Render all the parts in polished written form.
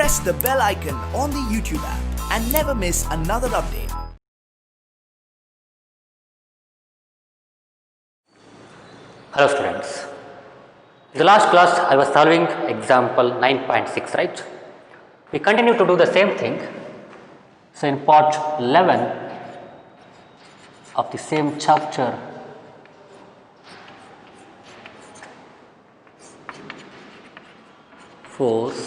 press the bell icon on the YouTube app and never miss another update. Hello students. In the last class I was solving example 9.6, right? We continue to do the same thing. So in part 11 of the same chapter, force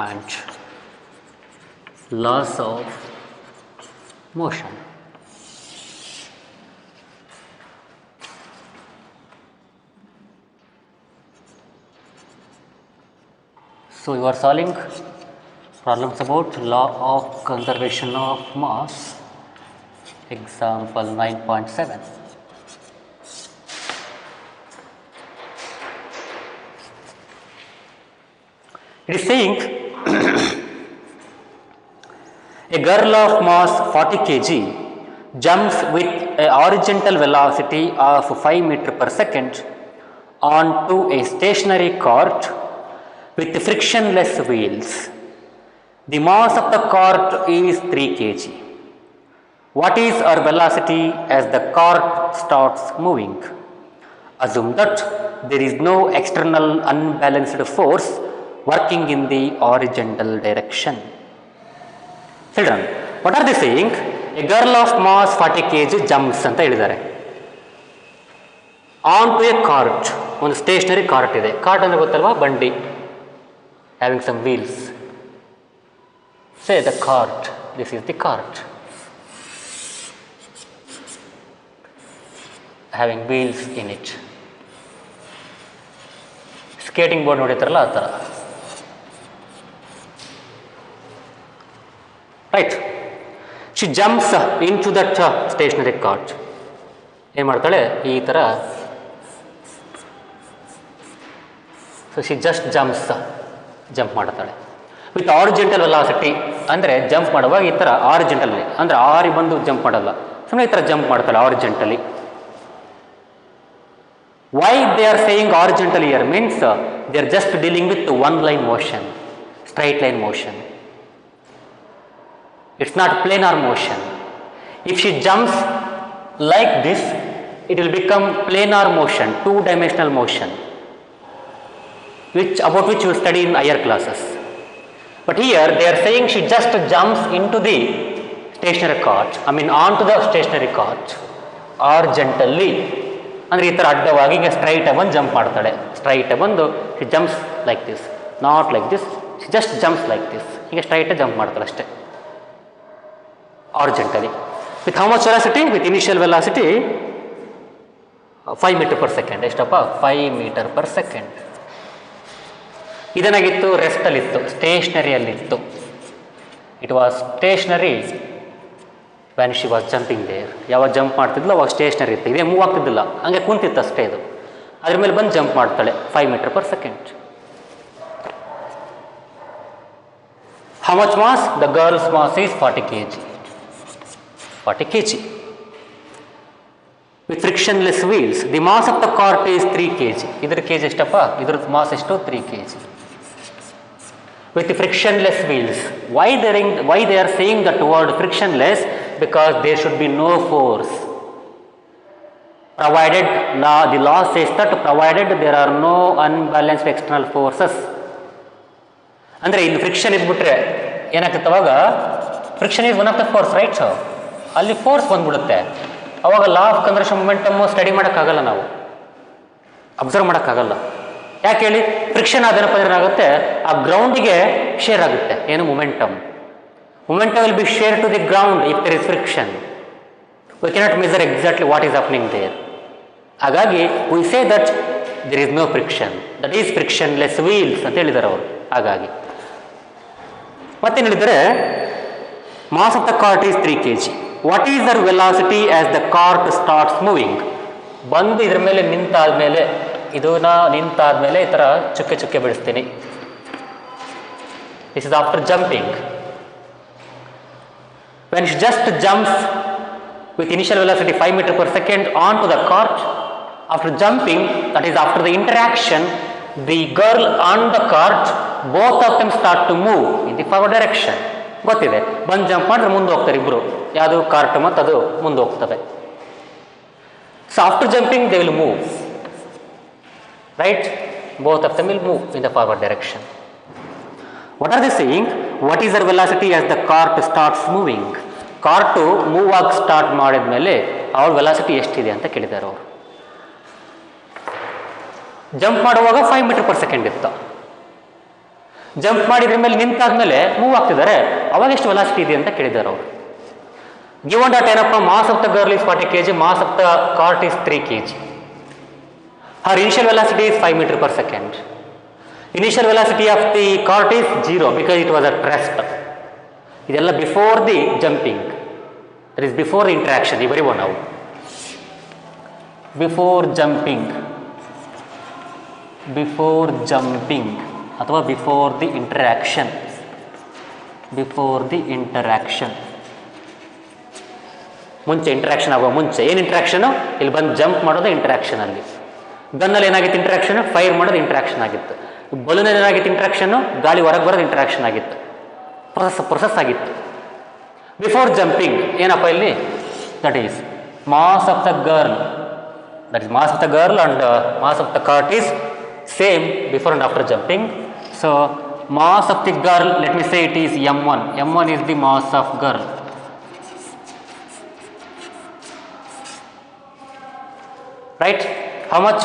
and laws of motion. So you are solving problems about law of conservation of mass, example 9.7. It is saying a girl of mass 40 kg jumps with a horizontal velocity of 5 meter per second onto a stationary cart with frictionless wheels. The mass of the cart is 3 kg. What is her velocity as the cart starts moving? Assume that there is no external unbalanced force working in the horizontal direction. Children, what are they saying? A girl of mass 40 kg jumps anta helidare onto a cart. ಒಂದು stationery cart ಇದೆ. Cart ಅಂದರೆ ಗೊತ್ತಲ್ವಾ? ಬಂಡಿ, having some wheels. Say the cart. This is the cart having wheels in it. Skating board ನೋಡಿರ್ತಾರಲ್ಲ ಆ ಥರ. Right. She jumps into that stationary cart. ಏನು ಮಾಡ್ತಾಳೆ? ಈ ಥರ. So she just jumps. Jump ಮಾಡ್ತಾಳೆ ವಿತ್ ಆರಿಜೆಂಟಲ್ ವೆಲಾಸಿಟಿ. ಅಂದರೆ jump ಮಾಡುವಾಗ ಈ ಥರ ಆರಿಜೆಂಟಲ್ಲಿ, ಅಂದರೆ ಆರಿ ಬಂದು ಜಂಪ್ ಮಾಡಲ್ಲ, ಸುಮ್ಮನೆ ಈ ಥರ ಜಂಪ್ ಮಾಡ್ತಾಳೆ horizontally. Why they are saying horizontal here means they are just dealing with one line motion, straight line motion. It's not planar motion. If she jumps like this it will become planar motion, 2-dimensional motion, about which you will study in higher classes. But here they are saying she just jumps into the stationary cart, onto the stationary cart horizontally. ಅಂದರೆ ಈ ಥರ ಅಡ್ಡವಾಗಿ ಹಿಂಗೆ straight ಬಂದು jump ಮಾಡ್ತಾಳೆ. Straight ಬಂದು she jumps like this, not like this. She just jumps like this, ಹೀಗೆ ಸ್ಟ್ರೈಟಾಗಿ jump ಮಾಡ್ತಾಳೆ ಅಷ್ಟೇ, horizontally. With how much velocity? With initial velocity 5 meter per second. ಎಷ್ಟಪ್ಪ? 5 meter per second. ಇದೇನಾಗಿತ್ತು? ರೆಸ್ಟಲ್ಲಿತ್ತು, ಸ್ಟೇಷನರಿಯಲ್ಲಿತ್ತು. It was stationary when she was jumping there. ಯಾವಾಗ jump ಮಾಡ್ತಿದ್ಲು ಅವಾಗ ಸ್ಟೇಷನರಿ ಇತ್ತು, ಇದೇ ಮೂವ್ ಆಗ್ತಿದ್ದಿಲ್ಲ, ಹಂಗೆ ಕುಂತಿತ್ತು ಅಷ್ಟೇ. ಇದು ಅದ್ರ ಮೇಲೆ ಬಂದು ಜಂಪ್ ಮಾಡ್ತಾಳೆ 5 meter per second. How much mass? The girl's mass is 40 kg. 40 kg. With frictionless wheels the mass of the cart is 3 kg. ಇದ್ರ ಕೆ ಜಿ ಎಷ್ಟಪ್ಪ? ಇದ್ರದ್ದು ಮಾಸ್ ಎಷ್ಟು? 3 kg. With frictionless wheels. Why they are saying that word frictionless? Because there should be no force. Provided, the law says that provided there are no unbalanced external forces. ಅಂದರೆ ಇಲ್ಲಿ friction ಇದ್ಬಿಟ್ರೆ ಏನಾಗ್ತದೆ? ಅವಾಗ friction is one of the force, right? ಅಲ್ಲಿ force ಬಂದ್ಬಿಡುತ್ತೆ. ಅವಾಗ ಲಾ of conservation ಮೊಮೆಂಟಮ್ಮು study ಮಾಡೋಕ್ಕಾಗಲ್ಲ, ನಾವು observe ಮಾಡೋಕ್ಕಾಗಲ್ಲ. ಯಾಕೆ ಹೇಳಿ? ಫ್ರಿಕ್ಷನ್ ಆದೇನಪ್ಪ ಏನಾಗುತ್ತೆ? ಆ ಗ್ರೌಂಡಿಗೆ ಶೇರ್ ಆಗುತ್ತೆ. ಏನು? Momentum. Momentum will be share to the ground if there is friction. We cannot measure exactly what is happening there. ಹಾಗಾಗಿ we say that there is no friction, that is frictionless wheels ಅಂತ ಹೇಳಿದ್ದಾರೆ ಅವರು. ಹಾಗಾಗಿ ಮತ್ತೇನು ಹೇಳಿದರೆ? Mass of the cart is 3 kg. What is their velocity as the cart starts moving? ಬಂದು ಇದ್ರ ಮೇಲೆ ನಿಂತಾದ್ಮೇಲೆ, ಇದನ್ನ ನಿಂತಾದ್ಮೇಲೆ ಈ ಥರ ಚುಕ್ಕೆ ಚುಕ್ಕೆ ಬಿಡಿಸ್ತೀನಿ. This is after jumping. When she just jumps with initial velocity 5 meter per second onto the cart. After jumping, that is after the interaction, the girl on the cart both of them start to move in the forward direction. ಗೊತ್ತಿದೆ, ಬಂದು jump ಮಾಡಿದ್ರೆ ಮುಂದೆ ಹೋಗ್ತಾರೆ ಇಬ್ಬರು, ಯಾವುದು cart ಮತ್ತು ಅದು ಮುಂದೆ ಹೋಗ್ತವೆ. So after jumping they will move, right? Both of them will move in the forward direction. What are the saying? What is their velocity as the cart starts moving? Cart move ಆಗಿ start ಮಾಡಿದ ಮೇಲೆ ಅವಳ velocity ಎಷ್ಟಿದೆ ಅಂತ ಕೇಳಿದ್ದಾರೆ ಅವರು. Jump ಮಾಡುವಾಗ 5 metre per second ಇತ್ತು. ಜಂಪ್ ಮಾಡಿದ್ರ ಮೇಲೆ ನಿಂತಾದ್ಮೇಲೆ ಮೂವ್ ಆಗ್ತಿದ್ದಾರೆ, ಅವಾಗ ಎಷ್ಟು ವೆಲಾಸಿಟಿ ಇದೆ ಅಂತ ಕೇಳಿದ್ದಾರೆ ಅವರು. ಗಿವನ್ ಡಾಟ್ ಏನಪ್ಪ? Mass of the girl is 40 kg, mass of the cart is 3 kg. Her initial velocity is 5 metre per second. Initial velocity of the cart is 0 because it was at rest. ಇದೆಲ್ಲ before the jumping, that is before the interaction. ಈ ಬರೀವ ನಾವು before jumping, before jumping ಅಥವಾ before the interaction. Before the interaction, ಮುಂಚೆ interaction ಆಗುವ ಮುಂಚೆ. ಏನು ಇಂಟ್ರಾಕ್ಷನು? ಇಲ್ಲಿ ಬಂದು ಜಂಪ್ ಮಾಡೋದು ಇಂಟ್ರಾಕ್ಷನ್. ಅಲ್ಲಿ ಗನ್ನಲ್ಲಿ ಏನಾಗಿತ್ತು ಇಂಟ್ರಾಕ್ಷನ್? ಫೈರ್ ಮಾಡೋದು ಇಂಟ್ರಾಕ್ಷನ್ ಆಗಿತ್ತು. ಬಲೂನಲ್ಲಿ ಏನಾಗಿತ್ತು ಇಂಟ್ರಾಕ್ಷನ್ನು? ಗಾಳಿ ಹೊರಗೆ ಬರೋದು ಇಂಟ್ರಾಕ್ಷನ್ ಆಗಿತ್ತು, ಪ್ರೊಸೆಸ್ ಆಗಿತ್ತು. ಬಿಫೋರ್ ಜಂಪಿಂಗ್ ಏನಪ್ಪ ಇಲ್ಲಿ? That is mass of the girl, that is mass of the girl and mass of the cart is same before and after jumping. So mass of the girl, let me say it is m1. m1 is the mass of girl. Right? How much?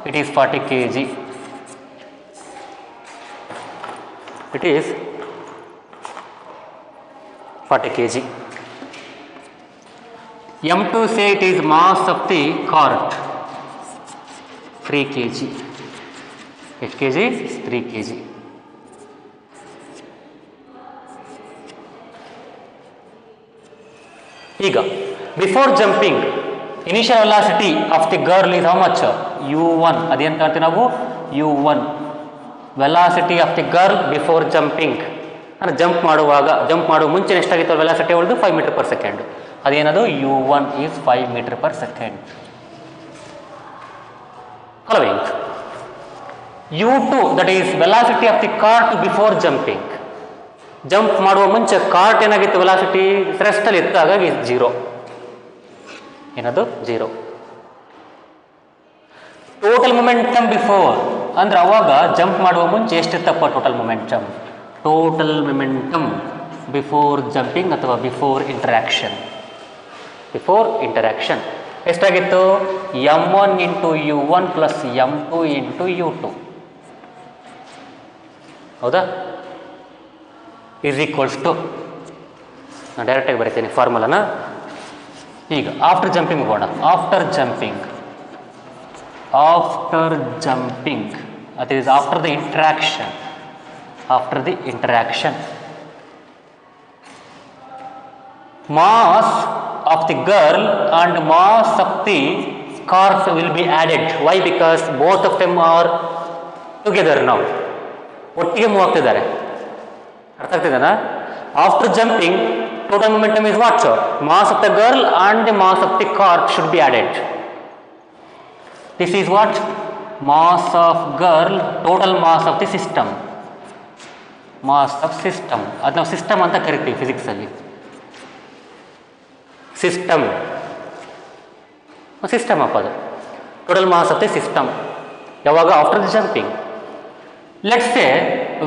It is 40 kg. It is 40 kg. m2, say it is mass of the cart, 3 kg. 8 kg, 3 kg. ಈಗ before jumping initial velocity of the girl is how much? u1. ಅದೇನು ಹೇಳ್ತೀವಿ ನಾವು? u1 velocity of the girl before jumping. ಅಂದರೆ jump ಮಾಡುವಾಗ, jump ಮಾಡುವ ಮುಂಚೆ ಎಷ್ಟಾಗಿತ್ತು velocity ಅವಳದು? 5 metre per second. ಅದೇನದು? u1 is 5 metre per second. Following u2, that is velocity of the cart before jumping. Jump ಮಾಡುವ ಮುಂಚೆ ಕಾರ್ಟ್ ಏನಾಗಿತ್ತು? ವೆಲಾಸಿಟಿ ರೆಸ್ಟಲ್ಲಿ ಇತ್ತು, ಹಾಗಾಗಿ 0. ಏನದು? 0. ಟೋಟಲ್ ಮೊಮೆಂಟಮ್ ಬಿಫೋರ್ ಅಂದ್ರೆ ಅವಾಗ ಜಂಪ್ ಮಾಡುವ ಮುಂಚೆ ಎಷ್ಟಿತ್ತಪ್ಪ total momentum? Total momentum before jumping ಅಥವಾ ಬಿಫೋರ್ ಇಂಟರಾಕ್ಷನ್. ಬಿಫೋರ್ ಇಂಟರಾಕ್ಷನ್ ಎಷ್ಟಾಗಿತ್ತು? m1 into u1 plus m2 into u2. ಹೌದಾ? ಈಸ್ ಈಕ್ವಲ್ಸ್ ಟು, ನಾನು ಡೈರೆಕ್ಟಾಗಿ ಬರೀತೀನಿ ಫಾರ್ಮುಲಾನ. ಈಗ ಆಫ್ಟರ್ ಜಂಪಿಂಗ್ ಹೋಗೋಣ. After jumping, after jumping, that is after the interaction. After the interaction mass of the girl and mass of the cars will be added. Why? Because both of them are together now. ಒಟ್ಟಿಗೆ move ಆಗ್ತಿದ್ದಾರೆ. ಅರ್ಥ ಆಗ್ತಿದೆನಾ? After jumping total momentum is what? Mass of the girl and the mass of the cart should be added. This is what? Mass of girl, total mass of the system. Mass of system, ಅದು ನಾವು system ಅಂತ ಕರಿತೀವಿ ಫಿಸಿಕ್ಸಲ್ಲಿ. System, system ಅಪ್ಪ ಅದು. Total mass of the system ಯಾವಾಗ? After the jumping. Let's say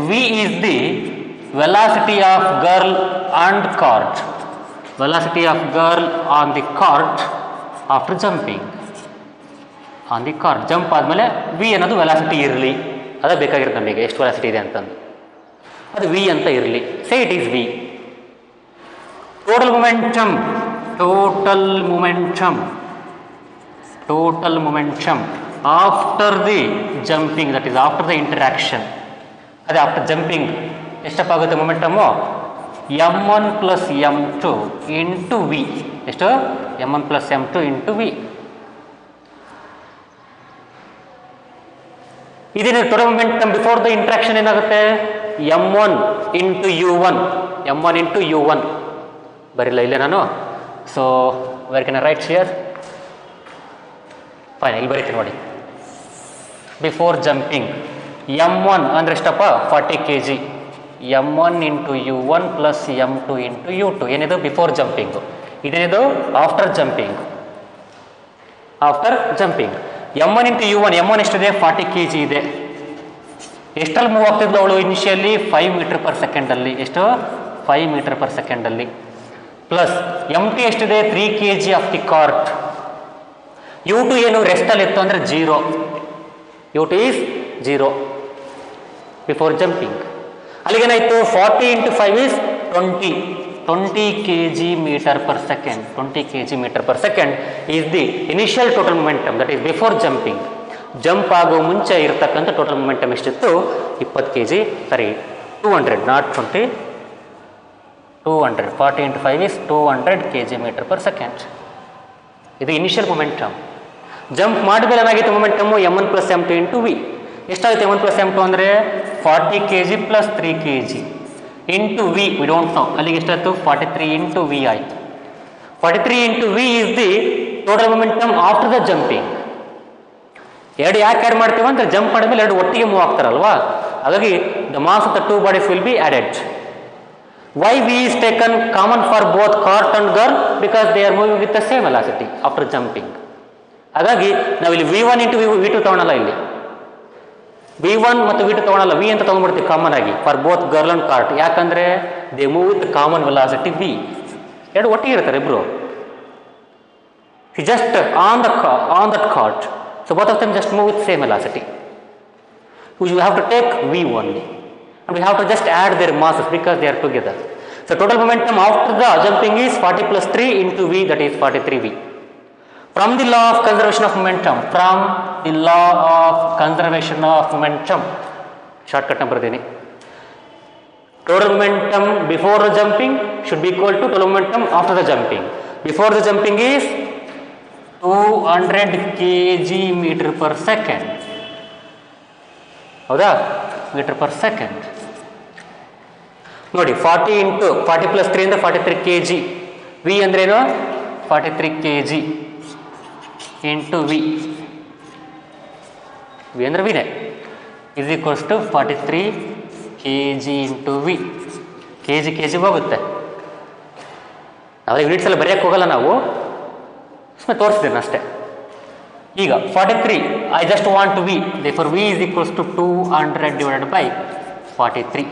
v is the velocity of girl and cart. Velocity of girl on the cart after jumping. On the cart jump ಆದಮೇಲೆ v ಅನ್ನೋದು velocity ಇರಲಿ, ಅದೇ ಬೇಕಾಗಿರುತ್ತೆ ನಮಗೆ, ಎಷ್ಟು velocity ಇದೆ ಅಂತಂದು. ಅದು v ಅಂತ ಇರಲಿ. Say it is v. Total momentum, total momentum, total momentum after the jumping, that is after the interaction. ಅದೇ ಆಫ್ಟರ್ ಜಂಪಿಂಗ್ ಎಷ್ಟಪ್ಪ ಆಗುತ್ತೆ ಮೊಮೆಂಟಮು? m1 plus m2 into V. ಎಷ್ಟು? m1 plus m2 into V. ಇದೇನು total momentum before the interaction ಏನಾಗುತ್ತೆ? m1 into u1, m1 into u1 ಬರಿಲ್ಲ ಇಲ್ಲೇ ನಾನು. So where can I right here? Fine, ಇಲ್ಲಿ ಬರೀತೀನಿ ನೋಡಿ. ಬಿಫೋರ್ ಜಂಪಿಂಗ್ m1 ಅಂದರೆ ಎಷ್ಟಪ್ಪ 40 kg, m1 into u1 plus m2 into u2 ಏನಿದು ಬಿಫೋರ್ ಜಂಪಿಂಗು, ಇದೇನಿದು after jumping. After jumping m1 into u1, m1 ಎಷ್ಟಿದೆ 40 kg ಇದೆ. ಎಷ್ಟರಲ್ಲಿ ಮೂವ್ ಆಗ್ತಿದ್ಲು ಅವಳು ಇನಿಷಿಯಲಿ 5 ಮೀಟರ್ ಪರ್ ಸೆಕೆಂಡಲ್ಲಿ, ಎಷ್ಟು 5 ಮೀಟರ್ ಪರ್ ಸೆಕೆಂಡಲ್ಲಿ, ಪ್ಲಸ್ m2 ಎಷ್ಟಿದೆ 3 kg of the cart. u2 ಏನು ರೆಸ್ಟಲ್ಲಿ ಇತ್ತು ಅಂದರೆ 0, u2 ಈಸ್ 0 ಬಿಫೋರ್ ಜಂಪಿಂಗ್. ಅಲ್ಲಿಗೇನಾಯಿತು 40 into 5 is 20 kg meter per second, 20 kg meter per second is the initial total momentum, that is before jumping. Jump ಆಗೋ ಮುಂಚೆ ಇರತಕ್ಕಂಥ total momentum ಎಷ್ಟಿತ್ತು 20 kg, sorry 200, not 20, 200, 40 into 5 is 200 kg meter per second. ಇದು initial momentum. Jump ಮಾಡಿದ್ಮೇಲೆ ಏನಾಗಿತ್ತು ಮೊಮೆಂಟಮು m1 plus m2 into V. ಎಷ್ಟಾಗುತ್ತೆ m1 plus m2 ಅಂದರೆ 40 kg plus 3 kg into V, we don't know, ಅಲ್ಲಿಗೆ ಎಷ್ಟಾಯಿತು 43 ಇಂಟು ವಿ ಆಯಿತು. 43 into v is the total momentum after the jumping. ಎರಡು ಯಾಕೆ ಆ್ಯಡ್ ಮಾಡ್ತೀವಿ ಅಂದರೆ ಜಂಪ್ ಮಾಡಿದ್ಮೇಲೆ ಎರಡು ಒಟ್ಟಿಗೆ ಮೂವ್ ಆಗ್ತಾರಲ್ವಾ, ಹಾಗಾಗಿ the mass of the two bodies will be added. Why v is taken common for both cart and girl, because they are moving with the same velocity after jumping. ಹಾಗಾಗಿ ನಾವಿಲ್ಲಿ v1 into v2 ತೊಗೊಳಲ್ಲ, ಇಲ್ಲಿ v1 ಮತ್ತು v2 ತೊಗೊಳಲ್ಲ, V ಅಂತ ತೊಗೊಂಡ್ಬಿಡ್ತೀವಿ common ಆಗಿ for both girl and cart. ಯಾಕಂದರೆ they move with common velocity V, ಎರಡು ಒಟ್ಟಿಗೆ ಇರ್ತಾರೆ ಇಬ್ಬರು. Just on that cart, so both of them just move with same velocity. You have to take V only and we have to just add their masses because they are together. So total momentum after the jumping is 40 plus 3 into v, that is 43v. From the law of conservation of momentum, from the law of conservation of momentum, shortcut number deni, total momentum before the jumping should be equal to total momentum after the jumping. Before the jumping is 200 kg meter per second. ಹೌದಾ, metre per second. ನೋಡಿ 40 into 40 plus 3 ಅಂದರೆ 43 kg. V ಅಂದ್ರೇನು 43 kg into V, V ಅಂದರೆ ವಿನೇ is equals to 43 kg into V. K G ಹೋಗುತ್ತೆ, ನಾವೇ units ಎಲ್ಲ ಬರೆಯೋಕ್ಕೆ ಹೋಗಲ್ಲ ನಾವು, ಸುಮ್ಮನೆ ತೋರಿಸ್ತೀನಿ ಅಷ್ಟೇ. ಈಗ 43, I just want to v, therefore V is equals to 200 divided by 43.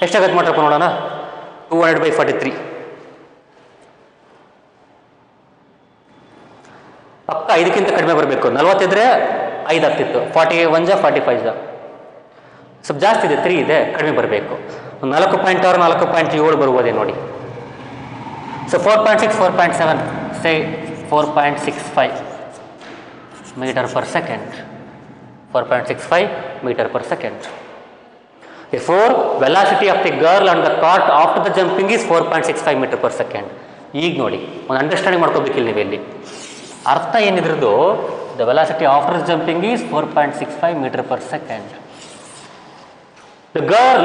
ಎಷ್ಟಾಗತ್ತೆ ಮಾಡ್ರಪ್ಪ ನೋಡೋಣ, 200 ಬೈ 43 ಪಕ್ಕ 5ಕ್ಕಿಂತ ಕಡಿಮೆ ಬರಬೇಕು. 40 ಇದ್ರೆ 5 ಆಗ್ತಿತ್ತು, 41 45 ಸ್ವಲ್ಪ ಜಾಸ್ತಿ ಇದೆ, 3 ಇದೆ, ಕಡಿಮೆ ಬರಬೇಕು. 4.6 4.7 ಬರ್ಬೋದೇ ನೋಡಿ. So 4.6 4.7 say 4.65 meter per second, 4.65 meter per second. Therefore, velocity of the girl and the cart after the jumping is 4.65 meter per second. ಈಗ ನೋಡಿ ಒಂದು ಅಂಡರ್ಸ್ಟ್ಯಾಂಡಿಂಗ್ ಮಾಡ್ಕೋಬೇಕಿಲ್ಲ ನೀವು ಇಲ್ಲಿ ಅರ್ಥ ಏನಿದ್ರದ್ದು. The velocity after jumping is 4.65 meter per second. The girl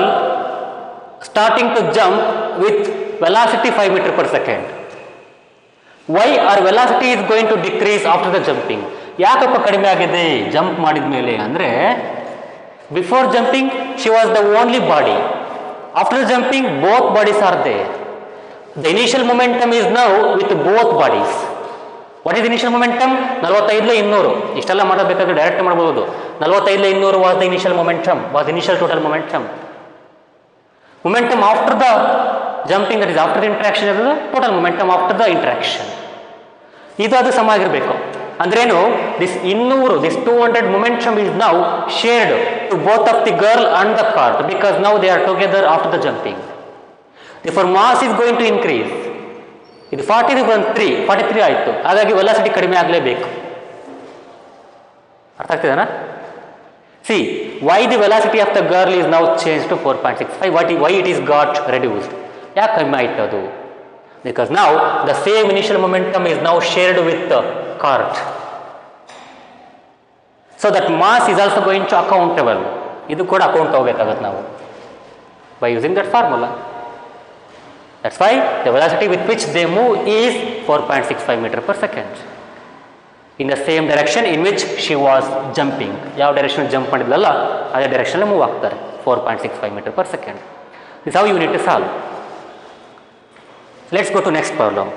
starting to jump with velocity 5 meter per second. Why our velocity is going to decrease after the jumping. ಯಾಕಪ್ಪ ಕಡಿಮೆ ಆಗಿದೆ ಜಂಪ್ ಮಾಡಿದ ಮೇಲೆ ಅಂದರೆ, before jumping she was the only body, after jumping both bodies are there. The initial momentum is now with both bodies. What is initial momentum? 45 200, ಇಷ್ಟೆಲ್ಲ ಮಾಡಬೇಕಾದ್ರೆ direct ಮಾಡ್ಬೋದು. 45 200 was the initial momentum, was initial total momentum. Momentum after the jumping, that is after the interaction, ಇರೋದು total momentum after the interaction. ಇದು ಅದು ಸಮ ಆಗಿರಬೇಕು. ಅಂದ್ರೇನು, this 200 momentum is now shared to both of the girl and the cart, because now they are together after the jumping. Therefore mass is going to increase. ಇದು 43 ಆಯಿತು, ಹಾಗಾಗಿ velocity ಕಡಿಮೆ ಆಗಲೇಬೇಕು. ಅರ್ಥ ಆಗ್ತಿದೆನಾ? See why the velocity of the girl is now change to 4.65. Why it is got reduced? ಯಾಕೆ ಕಡಿಮೆ ಆಯ್ತು ಅದು? Because now the same initial momentum is now shared with the cart, so that mass is also going to accountable. ಇದು ಕೂಡ account ಹೋಗ್ಬೇಕಾಗತ್ತೆ ನಾವು by using that formula. That's why the velocity with which they move is 4.65 meter per second. In the same direction in which she was jumping. ಯಾವ direction jump ಮಾಡಿದ್ಲಲ್ಲ ಅದೇ ಡೈರೆಕ್ಷನಲ್ಲಿ move ಆಗ್ತಾರೆ. 4.65 meter per second. This is how you need to solve. Let's go to next problem.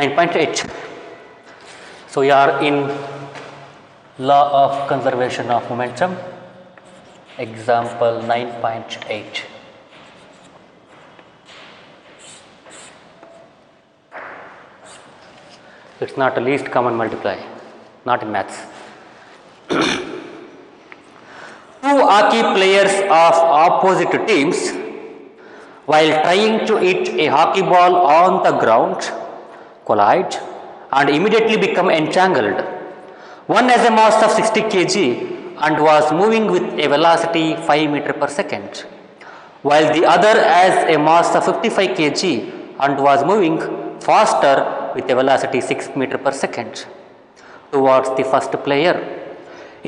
9.8. So we are in law of conservation of momentum, example 9.8. It's not a least common multiply, not in maths. Two hockey players of opposite teams, while trying to hit a hockey ball on the ground, collide and immediately become entangled. One has a mass of 60 kg and was moving with a velocity 5 meter per second, while the other has a mass of 55 kg and was moving faster with a velocity 6 meter per second towards the first player.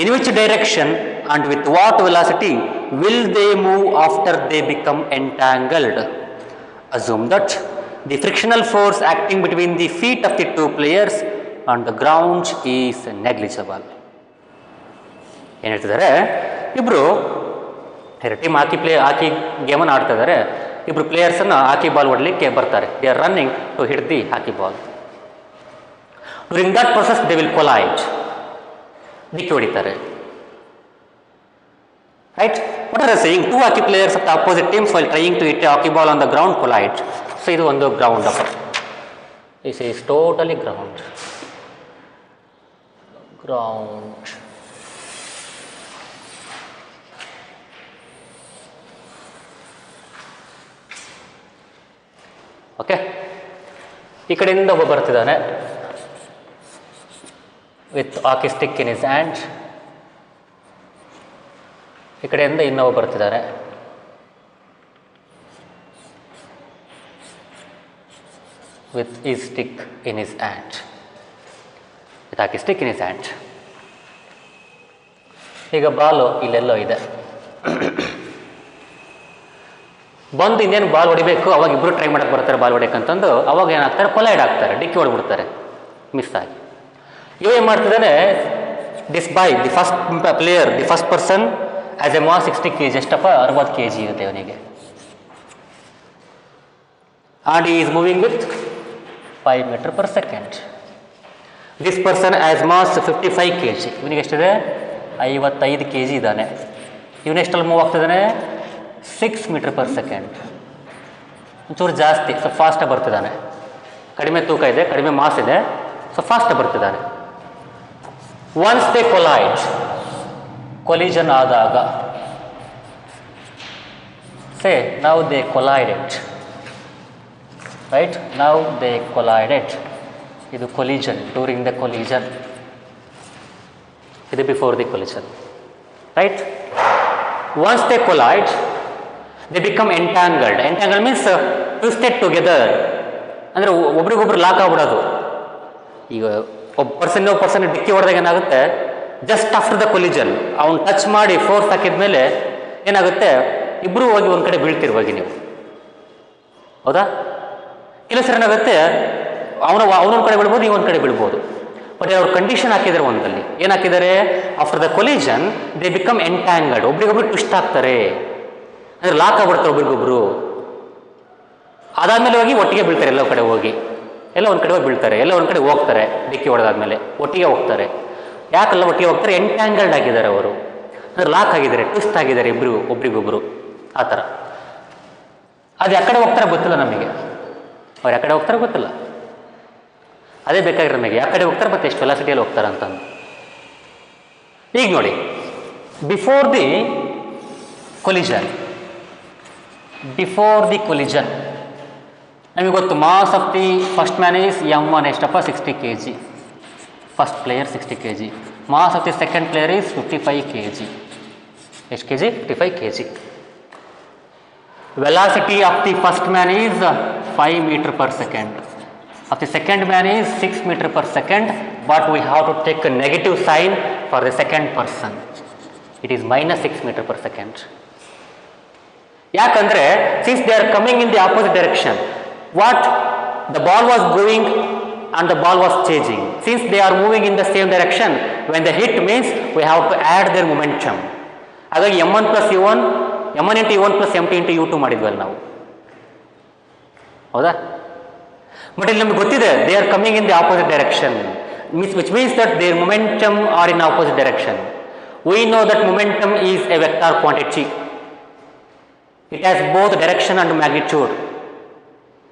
In which direction and with what velocity will they move after they become entangled? Assume that the frictional force acting between the feet of the two players on the ground is negligible. ಏನು ಹೇಳ್ತಿದ್ದಾರೆ, ಇಬ್ಬರು team ಹಾಕಿ ಗೇಮನ್ನು ಆಡ್ತಾ ಇದ್ದಾರೆ. ಇಬ್ಬರು ಪ್ಲೇಯರ್ಸನ್ನು ಹಾಕಿ ball ಹೊಡಲಿಕ್ಕೆ ಬರ್ತಾರೆ. They are running to hit the hockey ball. During that process they will collide, ದಿಕ್ಕಿ ಹೊಡಿತಾರೆ. Right? What are they saying? Two hockey players of the opposite teams while trying to hit a hockey ball on the ground collide. So ಇದು ಒಂದು ground up. This is totally ground. Okay, ಈ ಕಡೆಯಿಂದ ಒಬ್ಬ ಬರ್ತಿದ್ದಾನೆ with hockey stick in his hand. ಈ ಕಡೆಯಿಂದ ಇನ್ನೊಬ್ಬ ಬರ್ತಿದ್ದಾರೆ ವಿತ್ ಈ stick in his hand, with hockey stick in his hand. ಈಗ ಬಾಲು ಇಲ್ಲೆಲ್ಲೋ ಇದೆ. ಬಂದು ಇನ್ನೇನು ಬಾಲ್ ಹೊಡಿಬೇಕು, ಅವಾಗ ಇಬ್ಬರು ಟ್ರೈ ಮಾಡಕ್ಕೆ ಬರ್ತಾರೆ ಬಾಲ್ ಹೊಡಿಯಕ್ಕಂತಂದು. ಅವಾಗ ಏನಾಗ್ತಾರೆ, ಕೊಲೈಡ್ ಆಗ್ತಾರೆ, ಡಿಕ್ಕಿ ಹೊಡ್ಬಿಡ್ತಾರೆ ಮಿಸ್ ಆಗಿ. ಇವ ಏನು ಮಾಡ್ತಿದ್ದಾನೆ, this boy the first player, the first person as a mass 60 kg, ಎಷ್ಟಪ್ಪ 60 kg ಇರುತ್ತೆ ಅವನಿಗೆ. ಆ್ಯಂಡ್ ಈ is moving with 5 meter per second. This person as mass 55 kg, ಇವನಿಗೆ ಎಷ್ಟಿದೆ 55 kg ಇದ್ದಾನೆ. ಇವನೆಷ್ಟಲ್ಲಿ ಮೂವ್ ಆಗ್ತಿದ್ದಾನೆ 6 meter per second. ಒಂಚೂರು ಜಾಸ್ತಿ, ಸ್ವಲ್ಪ ಫಾಸ್ಟಾಗಿ ಬರ್ತಿದ್ದಾನೆ. ಕಡಿಮೆ ತೂಕ ಇದೆ, ಕಡಿಮೆ ಮಾಸ್ ಇದೆ, ಸ್ವಲ್ಪ ಫಾಸ್ಟಾಗಿ ಬರ್ತಿದ್ದಾನೆ. ಒನ್ಸ್ ದೇ ಕೊಲೈಡ್, ಕೊಲಿಷನ್ ಆದಾಗ, say now they collided, right, now they collided. ಇದು ಕೊಲಿಷನ್, ಡ್ಯೂರಿಂಗ್ ದ ಕೊಲಿಷನ್, ಇದು before the collision, right. Once they collide they become entangled. Entangled means twisted together, ಅಂದರೆ ಒಬ್ರಿಗೊಬ್ರು lock ಆಗ್ಬಿಡೋದು. ಈಗ ಒಬ್ಬ person ಡಿಕ್ಕಿ ಹೊಡೆದಾಗ ಏನಾಗುತ್ತೆ, ಜಸ್ಟ್ ಆಫ್ಟರ್ ದ ಕೊಲಿಜನ್ ಅವ್ನು ಟಚ್ ಮಾಡಿ ಫೋರ್ಸ್ ಹಾಕಿದ್ಮೇಲೆ ಏನಾಗುತ್ತೆ, ಇಬ್ಬರು ಹೋಗಿ ಒಂದು ಕಡೆ ಬೀಳ್ತಿರುವಾಗಿ ನೀವು, ಹೌದಾ? ಕೆಲವು ಸರಿ ಏನಾಗುತ್ತೆ, ಅವನೊಂದು ಕಡೆ ಬೀಳ್ಬೋದು, ನೀವು ಒಂದು ಕಡೆ ಬೀಳ್ಬೋದು. ಬಟ್ ಅವ್ರು ಕಂಡೀಷನ್ ಹಾಕಿದ್ದಾರೆ ಒಂದಲ್ಲಿ, ಏನು ಹಾಕಿದ್ದಾರೆ, after the collision they become entangled, ಒಬ್ರಿಗೊಬ್ರು ಟ್ವಿಸ್ಟ್ ಆಗ್ತಾರೆ, ಅಂದರೆ ಲಾಕ್ ಆಗ್ಬಿಡ್ತಾರೆ ಒಬ್ರಿಗೊಬ್ರು. ಅದಾದ್ಮೇಲೆ ಹೋಗಿ ಒಟ್ಟಿಗೆ ಬೀಳ್ತಾರೆ, ಎಲ್ಲ ಕಡೆ ಹೋಗಿ ಎಲ್ಲ ಒಂದು ಕಡೆ ಹೋಗಿ ಬೀಳ್ತಾರೆ, ಎಲ್ಲ ಒಂದು ಕಡೆ ಹೋಗ್ತಾರೆ. ಡಿಕ್ಕಿ ಹೊಡೆದಾದ್ಮೇಲೆ ಒಟ್ಟಿಗೆ ಹೋಗ್ತಾರೆ. ಯಾಕೆಲ್ಲ ಒಟ್ಟಿಗೆ ಹೋಗ್ತಾರೆ, ಎಂಟ್ಯಾಂಗಲ್ಡ್ ಆಗಿದ್ದಾರೆ ಅವರು, ಅಂದರೆ ಲಾಕ್ ಆಗಿದ್ದಾರೆ, ಟ್ವಿಸ್ಟ್ ಆಗಿದ್ದಾರೆ ಇಬ್ಬರು ಒಬ್ರಿಗೊಬ್ರು, ಆ ಥರ. ಅದು ಯಾಕಡೆ ಹೋಗ್ತಾರೆ ಗೊತ್ತಿಲ್ಲ ನಮಗೆ, ಅವ್ರು ಯಾಕಡೆ ಹೋಗ್ತಾರೆ ಗೊತ್ತಿಲ್ಲ. ಅದೇ ಬೇಕಾಗಿರೋ ನಮಗೆ, ಯಾಕಡೆ ಹೋಗ್ತಾರೆ ಮತ್ತು ಎಷ್ಟು ವೆಲಾಸಿಟಿಯಲ್ಲಿ ಹೋಗ್ತಾರೆ ಅಂತಂದು. ಈಗ ನೋಡಿ, ಬಿಫೋರ್ ದಿ ಕೊಲಿಜನ್ ನಮಗೆ ಗೊತ್ತು, mass of the first man is m1 ಎಷ್ಟಪ್ಪ, 60 kg. First player 60 kg. Mass of the second player is 55 kg. ಎಷ್ಟು kg? 55 kg. Velocity of the first man is 5 meter per second. Of the second man is 6 meter per second, but we have to take a negative sign for the second person. It is minus 6 meter per second. ಯಾಕಂದ್ರೆ since they are coming in the opposite direction, what the ball was going and the ball was changing. Since they are moving in the same direction, when the hit means we have to add their momentum. ಹಾಗಾಗಿ m1 plus u1, m1 into u1 plus m2 into u2 ಮಾಡಿದ್ವಲ್ಲ ನಾವು, ಹೌದಾ? But ಇಲ್ಲಿ ನಮಗೆ ಗೊತ್ತಿದೆ, they are coming in the opposite direction, which means that their momentum are in opposite direction. We know that momentum is a vector quantity. It has both direction and magnitude.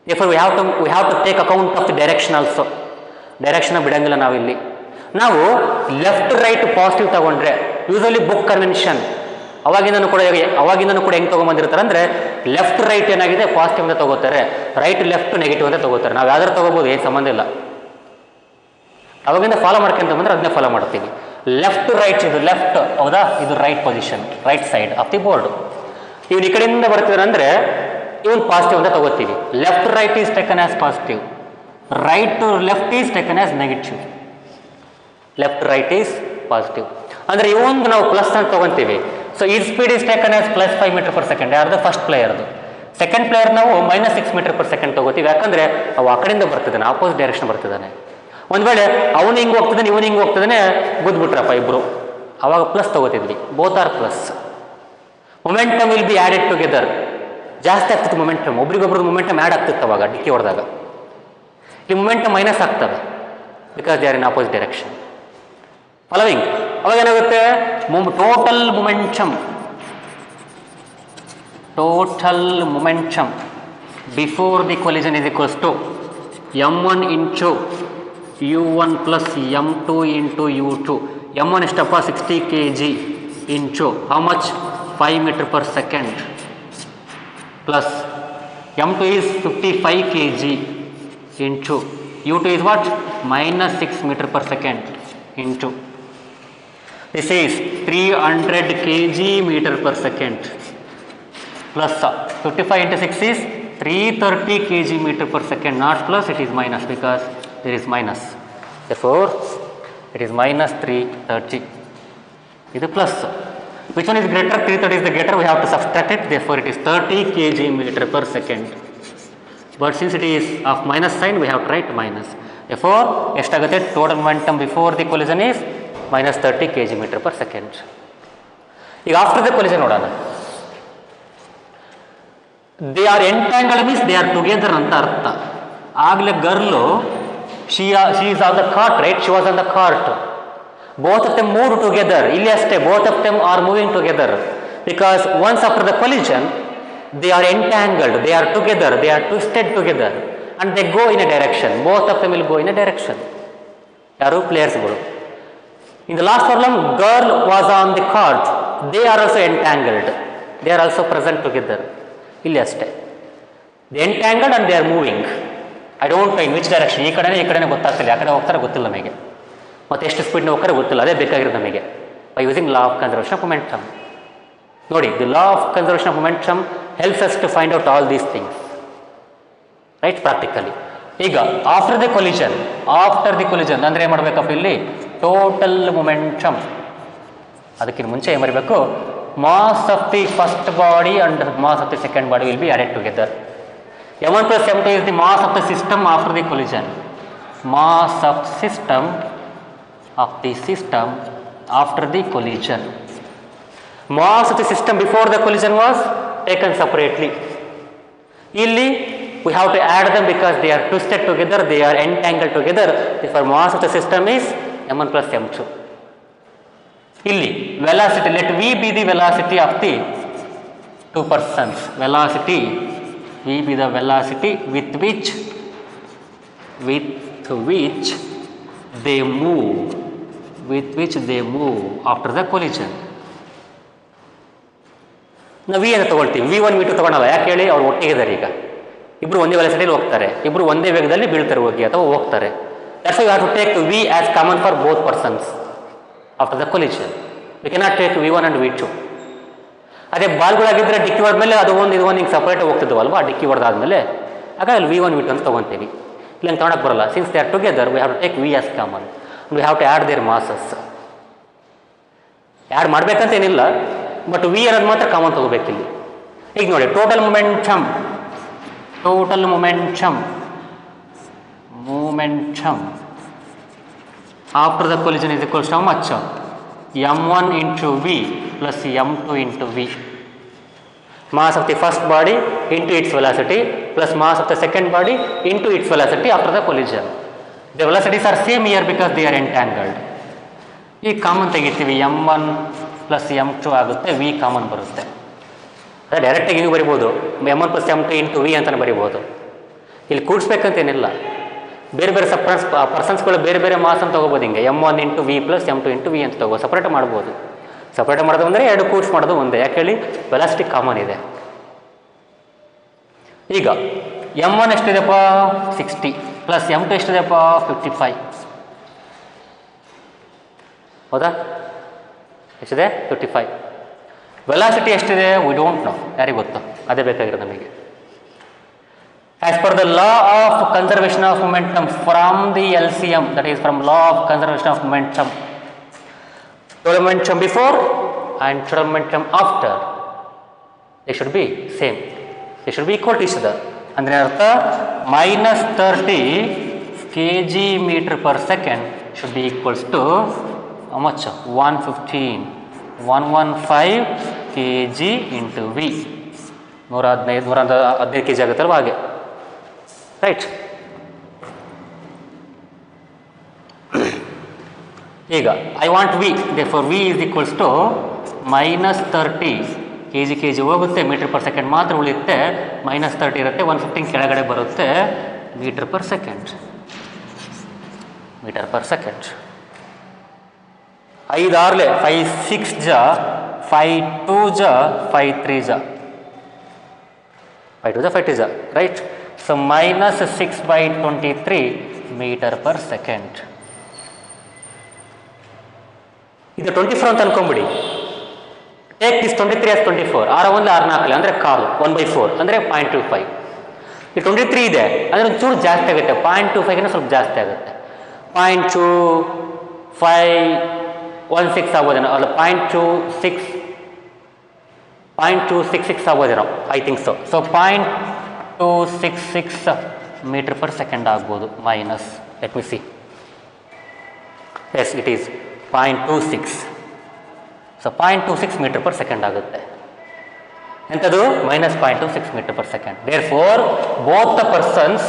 therefore we have to take account of the direction also. Direction ಬಿಡಂಗಿಲ್ಲ ನಾವಿಲ್ಲಿ. ನಾವು left right positive ತಗೊಂಡ್ರೆ usually book convention ಅವಾಗಿಂದನೂ ಕೂಡ ಹೆಂಗೆ ತೊಗೊಂಬಂದಿರ್ತಾರೆ ಅಂದರೆ, left right ಏನಾಗಿದೆ positive ಅಂತ ತಗೋತಾರೆ, ರೈಟ್ ಲೆಫ್ಟ್ ನೆಗೆಟಿವ್ ಅಂತ ತಗೋತಾರೆ. ನಾವು ಯಾವ್ದಾರು ತಗೋಬೋದು, ಏನು ಸಂಬಂಧ ಇಲ್ಲ. ಅವಾಗಿಂದ ಫಾಲೋ ಮಾಡ್ಕೊಂತ ಬಂದರೆ ಅದನ್ನೇ ಫಾಲೋ ಮಾಡ್ತೀವಿ. ಲೆಫ್ಟ್ ರೈಟ್, ಇದು ಲೆಫ್ಟ್, ಹೌದಾ? ಇದು right position, right side of the board. ಇವನು ಈ ಕಡೆಯಿಂದ ಬರ್ತಿದ್ದಾರೆ ಅಂದರೆ ಇವನು ಪಾಸಿಟಿವ್ ಅಂತ ತಗೋತೀವಿ. Left right is taken as positive, right to left is taken as negative. Left right is positive ಅಂದರೆ ಇವೊಂದು ನಾವು ಪ್ಲಸ್ ಅಂತ ತೊಗೊತೀವಿ. ಸೊ ಈ speed is taken as plus 5 meter per second. ಯಾರ್ದು? ಫಸ್ಟ್ ಪ್ಲೇಯರ್ದು. ಸೆಕೆಂಡ್ ಪ್ಲೇಯರ್ ನಾವು minus 6 meter per second ತೊಗೋತೀವಿ. ಯಾಕಂದರೆ ಅವು ಆ ಕಡೆಯಿಂದ ಬರ್ತಿದ್ದಾನೆ, ಆಪೋಸಿಟ್ ಡೈರೆಕ್ಷನ್ ಬರ್ತಿದ್ದಾನೆ. ಒಂದು ವೇಳೆ ಅವನು ಹಿಂಗೆ ಹೋಗ್ತಿದ್ದಾನೆ, ಇವನು ಹಿಂಗೆ ಹೋಗ್ತಿದ್ದಾನೆ, ಗುದ್ಬಿಟ್ರಪ್ಪ ಇಬ್ಬರು, ಅವಾಗ ಪ್ಲಸ್ ತೊಗೋತಿದ್ವಿ. Both are plus. Momentum will be added together. ಜಾಸ್ತಿ ಆಗ್ತಿತ್ತು ಮೊಮೆಂಟಮ್, ಒಬ್ರಿಗೊಬ್ರದ್ದು ಮೊಮೆಂಟಮ್ ಆ್ಯಡ್ ಆಗ್ತಿತ್ತು ಅವಾಗ ಡಿಕ್ಕಿ ಹೊಡೆದಾಗ. ಈ ಮೊಮೆಂಟಮ್ ಮೈನಸ್ ಆಗ್ತವೆ, because they are in opposite direction. Following, ಅವಾಗ ಏನಾಗುತ್ತೆ, total momentum before the collision is equals to m1 into u1 plus m2 into u2. m1 ಎಷ್ಟಪ್ಪ, 60 kg into how much, 5 meter per second, plus m2 is 55 kg into u2 is what, minus 6 meter per second into this is 300 kg meter per second, plus 55 into 6 is 330 kg meter per second. Not plus, it is minus, because there is minus, therefore it is minus 330. This is plus. Which one is greater? 330 is the greater, we have to subtract it, therefore it is 30 kg meter per second. But since it is of minus sign, we have to write minus. Therefore ಎಷ್ಟಾಗುತ್ತೆ, total momentum before the collision is minus 30 kg meter per second. ಈಗ after the collision ನೋಡೋಣ. They are entangled means they are together ಅಂತ ಅರ್ಥ. ಆಗಲೇ ಗರ್ಲು she is on the cart, right? She was on the cart. Both of them moved together. ಇಲ್ಲಿ ಅಷ್ಟೇ, both of them are moving together, because once after the collision they are entangled, they are together, they are twisted together, and they go in a direction. Both of them will go in a direction. ಯಾರು? ಪ್ಲೇಯರ್ಸ್ಗಳು. In the last problem, girl was on the cart, they are also entangled, they are also present together. ಇಲ್ಲಿ ಅಷ್ಟೇ, they entangled and they are moving. I don't know in which direction. ಈ ಕಡೆನೇ ಗೊತ್ತಾಗ್ತಿಲ್ಲ, ಆ ಕಡೆ ಹೋಗ್ತಾರೆ ಗೊತ್ತಿಲ್ಲ ನಮಗೆ, ಮತ್ತು ಎಷ್ಟು ಸ್ಪೀಡ್ನ ಹೋಗ್ತಾರೆ ಗೊತ್ತಿಲ್ಲ. ಅದೇ ಬೇಕಾಗಿರೋದು ನಮಗೆ, by using law of conservation of momentum. ನೋಡಿ, the law of conservation of momentum helps us to find out all these things, right, practically. ಈಗ ಆಫ್ಟರ್ ದಿ ಕೊಲಿಜನ್ ಅಂದರೆ ಏನು ಮಾಡಬೇಕಪ್ಪ ಇಲ್ಲಿ ಟೋಟಲ್ ಮೊಮೆಂಟಮ್. ಅದಕ್ಕಿಂತ ಮುಂಚೆ ಏನು ಬರಬೇಕು, mass of the first body and mass of the second body will be added together. m1 plus m2 is the mass of the system after the collision. Mass of system after the collision. Mass of the system before the collision was taken separately. Illi we have to add them because they are twisted together, they are entangled together. Therefore mass of the system is m1 plus m2. Illi velocity, let v be the velocity of the two persons. Velocity, v be the velocity with which they move after the collision. ನಾವು V ಅಂತ ತೊಗೊಳ್ತೀವಿ, v1 v2 ತೊಗೊಳಲ್ಲ. ಯಾಕೆ ಹೇಳಿ, ಅವ್ರು ಒಟ್ಟಿಗೆ ಇದ್ದಾರೆ. ಈಗ ಇಬ್ಬರು ಒಂದೇ ವೆಲಾಸಿಟಿಯಲ್ಲಿ ಹೋಗ್ತಾರೆ, ಇಬ್ಬರು ಒಂದೇ ವೇಗದಲ್ಲಿ ಬೀಳ್ತಾರೆ ಹೋಗಿ ಅಥವಾ ಹೋಗ್ತಾರೆ. That's why you have to take V as common for both persons after the collision. We cannot take v1 and v2. ಅದೇ ಬಾಲ್ಗಳಾಗಿದ್ದರೆ ಡಿಕ್ಕಿ ಹೊಡೆದ್ಮೇಲೆ ಅದು ಒಂದು ಇದು ಒಂದು ಹಿಂಗೆ ಸಪ್ರೇಟಾಗಿ ಹೋಗ್ತಿದ್ವಲ್ವಾ, ಡಿಕ್ಕಿ ಹೊಡೆದಾದ್ಮೇಲೆ ಆಗ ಅಲ್ಲಿ v1 v2 ಅಂತ ತೊಗೊತೀವಿ. ಇಲ್ಲ ಹಂಗೆ ತೊಗೊಳಕ್ಕೆ ಬರಲ್ಲ. Since they are together we have to take V as common. We have to add their masses. Add ಮಾಡಬೇಕಂತ ಏನಿಲ್ಲ, ಬಟ್ ವಿ ಅನ್ನೋದು ಮಾತ್ರ ಕಾಮನ್ ತೊಗೋಬೇಕಿಲ್ಲಿ. ಈಗ ನೋಡಿ, total momentum after the collision is equals to how much? m1 into v plus m2 into v. Mass of the first body into its velocity plus mass of the second body into its velocity after the collision. The velocities are same here because they are entangled. ಈ common ತೆಗಿತೀವಿ, m1 plus m2 ಆಗುತ್ತೆ, v common ಬರುತ್ತೆ. ಅದೇ ಡೈರೆಕ್ಟಾಗಿ ಹಿಂಗೆ ಬರಿಬೋದು, m1 plus m2 into v ಅಂತಲೇ ಬರಿಬೋದು. ಇಲ್ಲಿ ಕೂಡಿಸ್ಬೇಕಂತೇನಿಲ್ಲ, ಬೇರೆ ಬೇರೆ ಪರ್ಸನ್ಸ್ಗಳು ಬೇರೆ ಬೇರೆ ಮಾಸ್ ಅಂತ ತೊಗೋಬೋದು. ಹಿಂಗೆ m1 into v plus m2 into v ಅಂತ ತೊಗೋ ಸಪ್ರೇಟ್ ಮಾಡ್ಬೋದು. ಸಪ್ರೇಟ್ ಮಾಡೋದು ಅಂದರೆ ಎರಡು ಕೂಡ್ಸ್ ಮಾಡೋದು ಒಂದೇ. ಯಾಕೆ ಹೇಳಿ, ವೆಲಾಸಿಟಿ ಕಾಮನ್ ಇದೆ. ಈಗ m1 ಎಷ್ಟಿದೆಪ್ಪ 60 ಪ್ಲಸ್ m2 ಎಷ್ಟಿದೆಪ್ಪ 55. ಹೌದಾ? ಎಷ್ಟಿದೆ 55. ವೆಲಾಸಿಟಿ ಎಷ್ಟಿದೆ ವಿ ಡೋಂಟ್ ನೋ, ಯಾರಿಗೆ ಗೊತ್ತು? ಅದೇ ಬೇಕಾಗಿರೋದು ನಮಗೆ. As per the law of conservation of momentum from the LCM, that is from law of conservation of momentum, total momentum before and total momentum after, they should be same. They should be equal to each other. ಅಂದರೆ ಅರ್ಥ -30 kg meter per second should be equals to how much? 115 kg into v. 115 kg ಆಗುತ್ತಲ್ವ, ಹಾಗೆ right. ಈಗ I want V, therefore V is equals to -30 kg ಹೋಗುತ್ತೆ, metre per second ಮಾತ್ರ ಉಳಿಯುತ್ತೆ. -30 ಇರುತ್ತೆ, 115 ಕೆಳಗಡೆ ಬರುತ್ತೆ, ಮೀಟರ್ ಪರ್ ಸೆಕೆಂಡ್. 5 6 5 6 ಜ 5 2 ಜ 5 3 ಜ 5 2 ಜ 5 2 ಜ, right. So -6/23 meter per second. ಇದು 24 ಅಂತ ಅನ್ಕೊಂಬಿಡಿ. Take this 23 as 24. 6 1 6 4 ಅಂದರೆ ಕಾಲು 1/4 ಅಂದರೆ 0.25. ಈ 23 ಇದೆ ಅಂದರೆ ಒಂಚೂರು ಜಾಸ್ತಿ ಆಗುತ್ತೆ, 0.25ಗಿಂತ ಸ್ವಲ್ಪ ಜಾಸ್ತಿ ಆಗುತ್ತೆ. 0.2516 ಆಗೋದೇನೋ, ಅಲ್ಲ 0.266 ಆಗೋದೇನೋ, I think so. 0.266 meter per second ಆಗ್ಬೋದು minus. Let me see. Yes, it is 0.26. So 0.26 meter per second ಆಗುತ್ತೆ. ಎಂಥದ್ದು? -0.26 meter per second. Therefore, both the persons,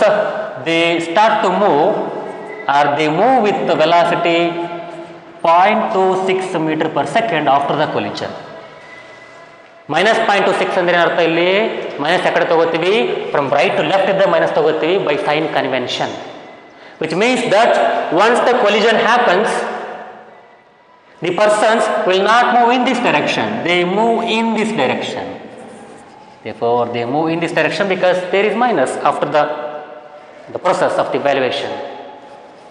they start to move or they move with the velocity 0.26 meter per second after the collision. -0.26 ಅಂದರೆ ಅರ್ಥ ಇಲ್ಲಿ minus ಯಾಕಡೆ ತಗೋತೀವಿ? From right to left ಇದ್ದ minus ತಗೋತೀವಿ by sine convention, which means that once the collision happens, the persons will not move in this direction, they move in this direction. Therefore, they move in this direction because there is minus after the process of the evaluation,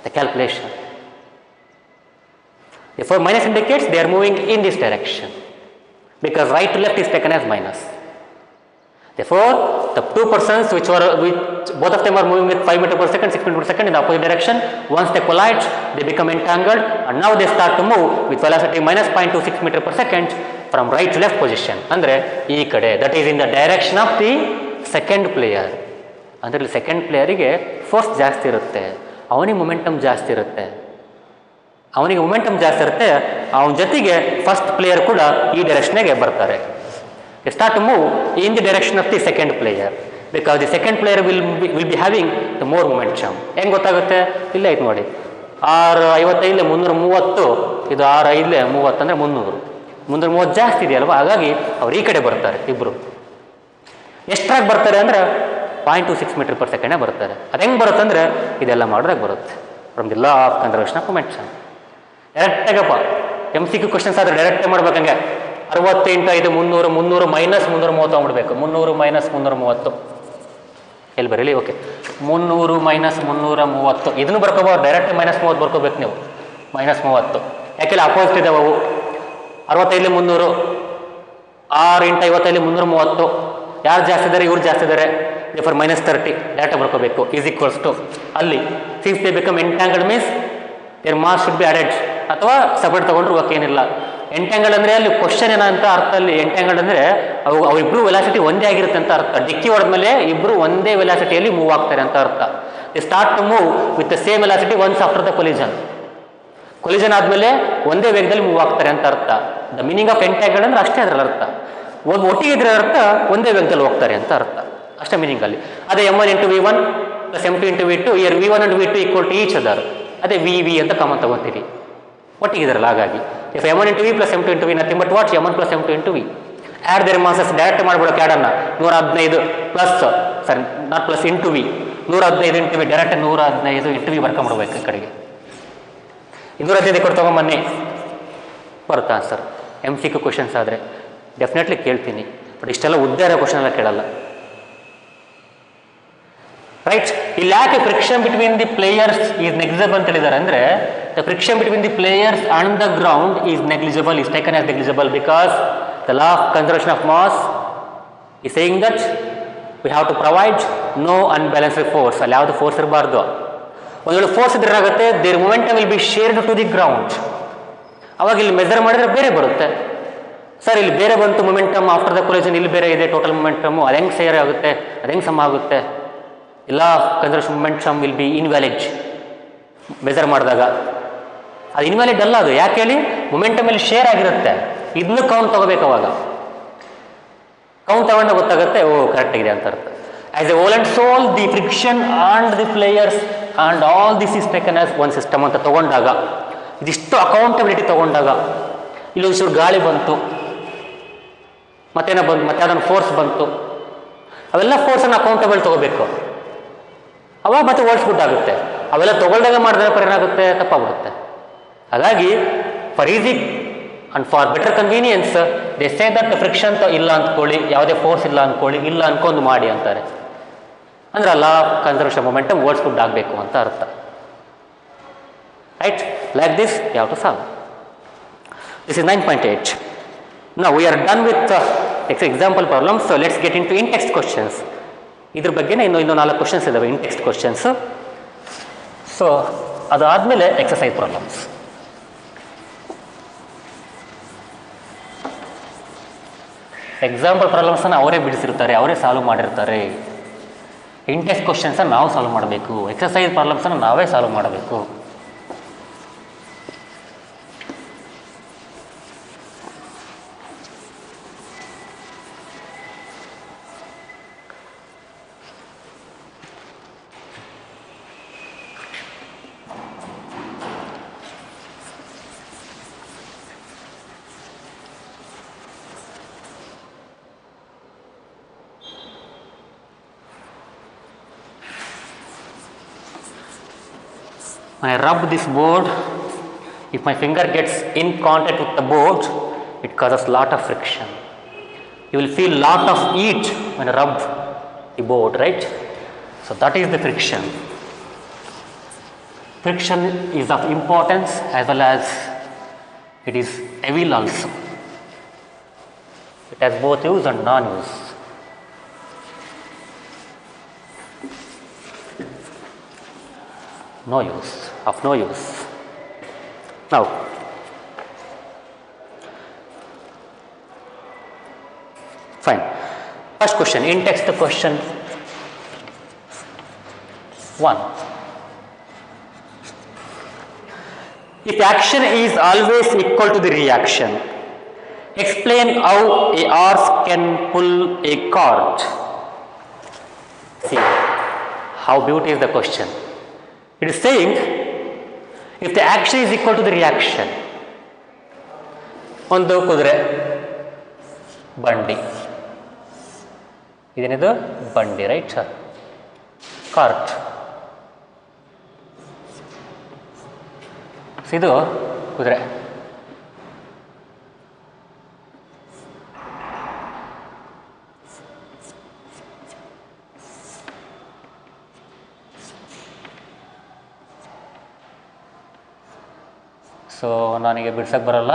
the calculation. Therefore, minus indicates they are moving in this direction because right to left is taken as minus. Therefore, the two persons which both of them are moving with 5 meter per second, 6 meter per second in the opposite direction, once they collide, they become entangled, and now they start to move with velocity minus 0.26 meter per second from right to left position. Andre ee kade, that is in the direction of the second player. ಅಂದರೆ second ಪ್ಲೇಯರಿಗೆ force ಜಾಸ್ತಿ ಇರುತ್ತೆ, ಅವನಿಗೆ momentum ಜಾಸ್ತಿ ಇರುತ್ತೆ, ಅವನ ಜೊತೆಗೆ first player ಕೂಡ ಈ ಡೈರೆಕ್ಷನ್ಗೆ ಬರ್ತಾರೆ. They start to move in the direction of the second player because the second player will be having the more momentum. ಹೆಂಗೆ ಗೊತ್ತಾಗುತ್ತೆ? ಇಲ್ಲ ಇದು ನೋಡಿ, 655 330, ಇದು 6 5 30 ಅಂದರೆ 330 ಜಾಸ್ತಿ ಇದೆಯಲ್ವ, ಹಾಗಾಗಿ ಅವ್ರು ಈ ಕಡೆ ಬರ್ತಾರೆ ಇಬ್ಬರು. ಎಷ್ಟ್ರಾಗಿ ಬರ್ತಾರೆ ಅಂದರೆ 0.26 ಮೀಟರ್ ಪರ್ ಸೆಕೆಂಡೇ ಬರ್ತಾರೆ. ಅದು ಹೆಂಗೆ ಬರುತ್ತೆ ಅಂದರೆ ಇದೆಲ್ಲ ಮಾಡಿದಾಗ ಬರುತ್ತೆ, from the law of conservation of momentum. ಡೈರೆಕ್ಟಾಗಪ್ಪ MCQ ಕ್ವಶನ್ಸ್ ಆದರೆ ಡೈರೆಕ್ಟೇ ಮಾಡ್ಬೇಕಂಗೆ 60 × 5 300, 300 ಮೈನಸ್ 330 ಆಗ್ಬಿಡ್ಬೇಕು. 300 ಮೈನಸ್ 330 ಎಲ್ಲಿ ಬರೀಲಿ? ಓಕೆ, 300 ಮೈನಸ್ 330 ಇದನ್ನು ಬರ್ಕೋಬೋದು, ಡೈರೆಕ್ಟ್ ಮೈನಸ್ 30 ಬರ್ಕೋಬೇಕು ನೀವು, ಮೈನಸ್ 30. ಯಾಕೆಲ್ಲ ಅಪೋಸಿಟ್ ಇದಾವೆ ಅವು. 65 300, 6 × 55 330. ಯಾರು ಜಾಸ್ತಿ ಇದ್ದಾರೆ? ಇವ್ರು ಜಾಸ್ತಿ ಇದ್ದಾರೆ, ಫಾರ್ ಮೈನಸ್ 30 ಡೈರೆಕ್ಟ್ ಬರ್ಕೋಬೇಕು. ಈಸ್ ಈಕ್ವಲ್ಸ್ ಟು ಅಲ್ಲಿ since they become entangled means their mass should be added, ಅಥವಾ ಸಪರೇಟ್ ತೊಗೊಂಡ್ರು ಏನಿಲ್ಲ. ಎಂಟ್ಯಾಂಗಲ್ಡ್ ಅಂದರೆ ಅಲ್ಲಿ ಕ್ವಶನ್ ಏನಂತ ಅರ್ಥ, ಅಲ್ಲಿ ಎಂಟ್ಯಾಂಗಲ್ಡ್ ಅಂದರೆ ಅವರಿಬ್ಬರು ವೆಲಾಸಿಟಿ ಒಂದೇ ಆಗಿರುತ್ತೆ ಅಂತ ಅರ್ಥ. ಡಿಕ್ಕಿ ಹೊಡೆದ್ಮೇಲೆ ಇಬ್ಬರು ಒಂದೇ ವೆಲಾಸಿಟಿಯಲ್ಲಿ ಮೂವ್ ಆಗ್ತಾರೆ ಅಂತ ಅರ್ಥ. They start to move with the same velocity once after the collision ಆದಮೇಲೆ ಒಂದೇ ವೇಗದಲ್ಲಿ ಮೂವ್ ಆಗ್ತಾರೆ ಅಂತ ಅರ್ಥ. ದ ಮೀನಿಂಗ್ ಆಫ್ ಎಂಟ್ಯಾಂಗಲ್ಡ್ ಅಂದರೆ ಅಷ್ಟೇ ಅದರಲ್ಲಿ ಅರ್ಥ. ಒಟ್ಟಿಗೆ ಇದ್ರೆ ಅರ್ಥ ಒಂದೇ ವೇಗದಲ್ಲಿ ಹೋಗ್ತಾರೆ ಅಂತ ಅರ್ಥ, ಅಷ್ಟೇ ಮೀನಿಂಗ್ ಅಲ್ಲಿ. ಅದೇ m1 × v1 + m2 × v2, here v1 and v2 equal to each other, ಅದೇ v ಅಂತ ಕಾಮನ್ ತಗೋತೀವಿ, ಒಟ್ಟಿಗೆ ಇದ್ರಲ್ಲ. ಹಾಗಾಗಿ if m1 × v + m2 × v nothing but what m1 + m2 × v. Add their masses direct ಮಾಡ್ಬಿಡೋ ಕ್ಯಾಡನ್ನು 115 ಪ್ಲಸ್ ಸರಿ not plus into V, 115 × v direct 115 × v ಬರ್ಕೊಂಬಿಡ್ಬೇಕು ಈ ಕಡೆಗೆ. 215 ಕೊಟ್ಟು ತೊಗೊಂಬನ್ನಿ ಬರುತ್ತಾ ಸರ್? MCQ ಕ್ವಶನ್ಸ್ ಆದರೆ ಡೆಫಿನೆಟ್ಲಿ ಕೇಳ್ತೀನಿ, ಬಟ್ ಇಷ್ಟೆಲ್ಲ ಉದ್ದ ಇರೋ ಕ್ವಶನ್ ಎಲ್ಲ ಕೇಳಲ್ಲ. ರೈಟ್, ಇಲ್ಲಿ ಯಾಕೆ friction between the players is negligible ಅಂತ ಹೇಳಿದ್ದಾರೆ ಅಂದರೆ, the friction between the players and the ground is negligible, is taken as negligible because the law of conservation of mass is saying that we have to provide no unbalanced force. ಅಲ್ಲಿ ಯಾವುದು force ಇರಬಾರ್ದು. ಒಂದು ವೇಳೆ force ಇದ್ರೆ ಏನಾಗುತ್ತೆ, there momentum will be shared to the ground. ಅವಾಗ ಇಲ್ಲಿ measure ಮಾಡಿದ್ರೆ ಬೇರೆ ಬರುತ್ತೆ. ಸರ್ ಇಲ್ಲಿ ಬೇರೆ ಬಂತು ಮೊಮೆಂಟಮ್ ಆಫ್ಟರ್ ದ ಕೊಲಿಷನ್, ಇಲ್ಲಿ ಬೇರೆ ಇದೆ ಟೋಟಲ್ ಮೊಮೆಂಟಮು, ಅದು ಹೆಂಗೆ ಶೇರ್ ಆಗುತ್ತೆ, ಅದು ಹೆಂಗೆ ಸಮ ಆಗುತ್ತೆ? ಲಾ of conservation momentum will B invalid. Measure ಮಾಡಿದಾಗ ಅದು ಇನ್ವ್ಯಾಲಿಡ್ ಅಲ್ಲ. ಅದು ಯಾಕೆ ಹೇಳಿ? ಮೊಮೆಂಟಮ್ ಇಲ್ಲಿ ಶೇರ್ ಆಗಿರುತ್ತೆ, ಇದನ್ನು ಕೌಂಟ್ ತಗೋಬೇಕು. ಅವಾಗ ಕೌಂಟ್ ತಗೊಂಡು ಗೊತ್ತಾಗುತ್ತೆ, ಓ ಕರೆಕ್ಟ್ ಆಗಿದೆ ಅಂತ ಅರ್ಥ. As a whole and sole the friction and the players and all this is taken as one system ಅಂತ ತಗೊಂಡಾಗ, ಇದಿಷ್ಟು ಅಕೌಂಟಬಿಲಿಟಿ ತಗೊಂಡಾಗ, ಇಲ್ಲೊಂಚೂರು ಗಾಳಿ ಬಂತು, ಮತ್ತೇನೋ ಬಂತು, ಮತ್ತೆ ಅದನ್ನು ಫೋರ್ಸ್ ಬಂತು, ಅವೆಲ್ಲ ಫೋರ್ಸನ್ನು ಅಕೌಂಟಬಲ್ ತಗೋಬೇಕು. ಅವಾಗ ಮತ್ತೆ ಓಡಿಸ್ಬಿಟ್ಟಾಗುತ್ತೆ. ಅವೆಲ್ಲ ತೊಗೊಳ್ದಾಗ ಮಾಡಿದ್ರೆ ಏನಾಗುತ್ತೆ, ತಪ್ಪಾಗ್ಬಿಡುತ್ತೆ. ಹಾಗಾಗಿ for easy and for better convenience they say that friction ಇಲ್ಲ ಅಂದ್ಕೊಳ್ಳಿ, ಯಾವುದೇ ಫೋರ್ಸ್ ಇಲ್ಲ ಅಂದ್ಕೊಳ್ಳಿ, ಇಲ್ಲ ಅನ್ಕೊಂಡು ಮಾಡಿ ಅಂತಾರೆ. ಅಂದರೆ ಲಾ ಆಫ್ ಕನ್ಸರ್ವೇಷನ್ ಮೊಮೆಂಟಮ್ ಓಡಿಸ್ಬಿಟ್ಟಾಗಬೇಕು ಅಂತ ಅರ್ಥ. Right, like this you have to solve. This is 9.8. Now we are done with example problems, so let's get into in-text questions. ಇದ್ರ ಬಗ್ಗೆನೇ ಇನ್ನೂ 4 ಕ್ವಶನ್ಸ್ ಇದಾವೆ ಇನ್-ಟೆಕ್ಸ್ಟ್ ಕ್ವಶನ್ಸ್. ಸೊ ಅದಾದಮೇಲೆ ಎಕ್ಸಸೈಸ್ ಪ್ರಾಬ್ಲಮ್ಸ್. ಎಕ್ಸಾಂಪಲ್ ಪ್ರಾಬ್ಲಮ್ಸನ್ನು ಅವರೇ ಬಿಡಿಸಿರ್ತಾರೆ, ಅವರೇ ಸಾಲ್ವ್ ಮಾಡಿರ್ತಾರೆ. ಇನ್-ಟೆಕ್ಸ್ಟ್ ಕ್ವಶನ್ಸನ್ನು ನಾವು ಸಾಲ್ವ್ ಮಾಡಬೇಕು, ಎಕ್ಸಸೈಸ್ ಪ್ರಾಬ್ಲಮ್ಸನ್ನು ನಾವೇ ಸಾಲ್ವ್ ಮಾಡಬೇಕು. When I rub this board, if my finger gets in contact with the board, it causes lot of friction. You will feel lot of heat when I rub the board, right? So that is the friction. Friction is of importance as well as it is evil also. It has both use and non-use. No use, of no use. Now, fine. First question, in text question 1. If action is always equal to the reaction, explain how a horse can pull a cart. See, how beautiful is the question. It is saying, if the action is equal to the reaction, ಒಂದು ಕುದುರೆ ಬಂಡಿ, ಇದೇನಿದು ಬಂಡಿ, right? Cart, ಇದು ಕುದುರೆ. So ನನಗೆ ಬಿಡ್ಸಕ್ಕೆ ಬರಲ್ಲ,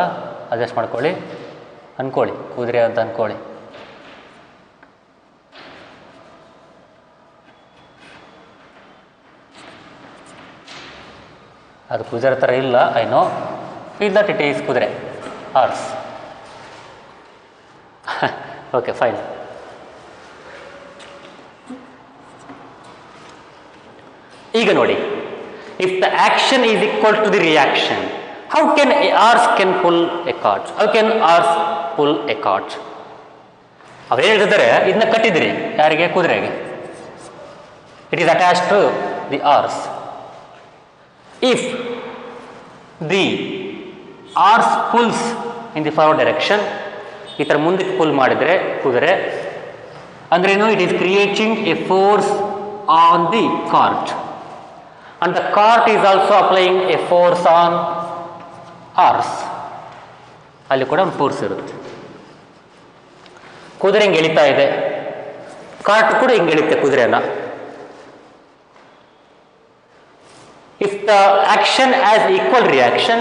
adjust ಮಾಡ್ಕೊಳ್ಳಿ, ಅಂದ್ಕೊಳ್ಳಿ ಕುದುರೆ ಅಂತ ಅಂದ್ಕೊಳ್ಳಿ. ಅದು ಕುದುರೆ ಥರ ಇಲ್ಲ, I know, feel that it is ಕುದುರೆ, ಹಾರ್ಸ್. Okay, fine. ಈಗ ನೋಡಿ, if the action is equal to the reaction, how can a horse can pull a cart? How can horse pull a cart? ಅವ್ರು ಹೇಳಿದ್ದಾರೆ, ಇದನ್ನ ಕಟ್ಟಿದ್ರಿ ಯಾರಿಗೆ? ಕುದುರೆಗೆ. It is attached to the horse. If the horse pulls in the forward direction, ಈ ಥರ ಮುಂದಕ್ಕೆ full ಮಾಡಿದರೆ ಕುದುರೆ ಅಂದ್ರೇನು? It is creating a force on the cart. And the cart is also applying a force on horse. ಅಲ್ಲಿ ಕೂಡ ಒಂದು force ಇರುತ್ತೆ. ಕುದುರೆ ಹಿಂಗೆ ಎಳಿತಾ ಇದೆ, ಕಾರ್ಟ್ ಕೂಡ ಹಿಂಗೆ ಎಳಿತೆ ಕುದುರೆನ. If the action has equal reaction,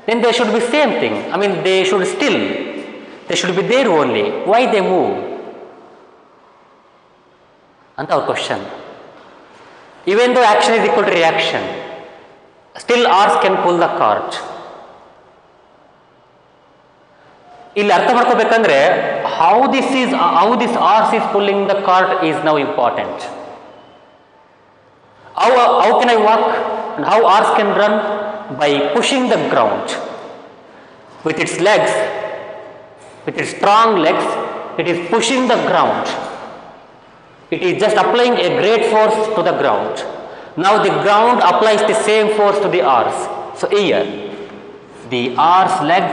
then they should be same thing. I mean, they should be there only. Why they move? ಅಂತ ಅವ್ರ question. Even though action is equal to reaction, still horse can pull the cart. ಇಲ್ಲಿ ಅರ್ಥ ಮಾಡ್ಕೋಬೇಕಂದ್ರೆ how this horse is pulling the cart is now important. How can I walk and how horse can run? By pushing the ground with its legs, with its strong legs. It is pushing the ground. It is just applying a great force to the ground. Now the ground applies the same force to the horse. So here, the horse leg